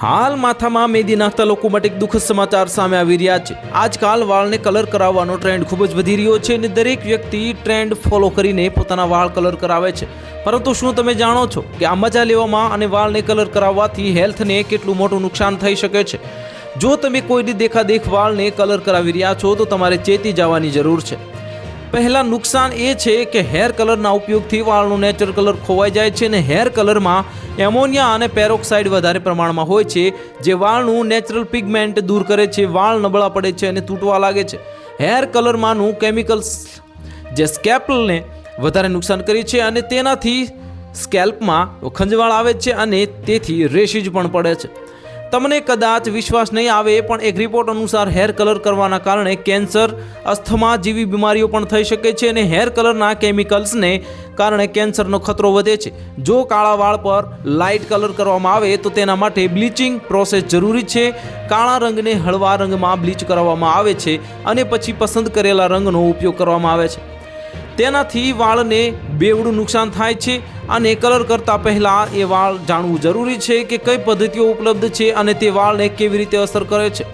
હાલ માથામાં મેદી નાખતા લોકો માટે એક દુઃખદ સમાચાર સામે આવી રહ્યા છે। આજકાલ વાળને કલર કરાવવાનો ટ્રેન્ડ ખૂબ જ વધી રહ્યો છે અને દરેક વ્યક્તિ ટ્રેન્ડ ફોલો કરીને પોતાના વાળ કલર કરાવે છે। પરંતુ શું તમે જાણો છો કે આ મજા લેવામાં અને વાળને કલર કરાવવાથી હેલ્થને કેટલું મોટું નુકસાન થઈ શકે છે? જો તમે કોઈની દેખાદેખ વાળને કલર કરાવી રહ્યા છો તો તમારે ચેતી જવાની જરૂર છે। પહેલા નુકસાન એ છે કે હેર કલરના ઉપયોગથી વાળનો નેચરલ કલર ખોવાઈ જાય છે અને હેર કલરમાં એમોનિયા અને પેરોક્સાઇડ વધારે પ્રમાણમાં હોય છે, જે વાળનું નેચરલ પિગમેન્ટ દૂર કરે છે, વાળ નબળા પડે છે અને તૂટવા લાગે છે। હેર કલરમાંનું કેમિકલ્સ જે સ્કેલ્પને વધારે નુકસાન કરે છે અને તેનાથી સ્કેલ્પમાં ખંજવાળ આવે છે અને તેથી રેશિજ પણ પડે છે। તમને કદાચ વિશ્વાસ નહીં આવે પણ એક રિપોર્ટ અનુસાર હેર કલર કરવાના કારણે કેન્સર, અસ્થમા જેવી બીમારીઓ પણ થઈ શકે છે અને હેર કલરના કેમિકલ્સને કારણે કેન્સરનો ખતરો વધે છે। જો કાળા વાળ પર લાઇટ કલર કરવામાં આવે તો તેના માટે બ્લીચિંગ પ્રોસેસ જરૂરી છે। કાળા રંગને હળવા રંગમાં બ્લીચ કરવામાં આવે છે અને પછી પસંદ કરેલા રંગનો ઉપયોગ કરવામાં આવે છે। તેનાથી વાળને બેવડું નુકસાન થાય છે અને કલર કરતા પહેલા એ વાળ જાણવું જરૂરી છે કે કઈ પદ્ધતિઓ ઉપલબ્ધ છે અને તે વાળને કેવી રીતે અસર કરે છે।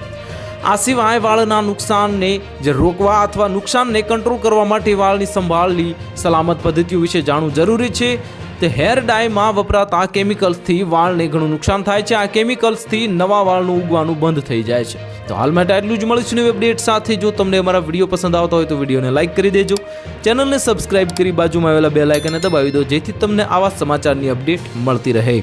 આ સિવાય વાળના નુકસાનને જે રોકવા અથવા નુકસાનને કંટ્રોલ કરવા માટે વાળની સંભાળની સલામત પદ્ધતિઓ વિશે જાણવું જરૂરી છે। તે હેર ડાયમાં વપરાતા કેમિકલ્સથી વાળને ઘણું નુકસાન થાય છે। આ કેમિકલ્સથી નવા વાળનું ઉગવાનું બંધ થઈ જાય છે। તો હાલ માટે આટલું જ, મળીશું નવી અપડેટ સાથે। જો તમને અમારા વિડીયો પસંદ આવતા હોય તો વિડીયોને લાઇક કરી દેજો, ચેનલને સબસ્ક્રાઇબ કરી બાજુમાં આવેલા બેલ આઇકનને દબાવી દો, જેથી તમને આવા સમાચારની અપડેટ મળતી રહે।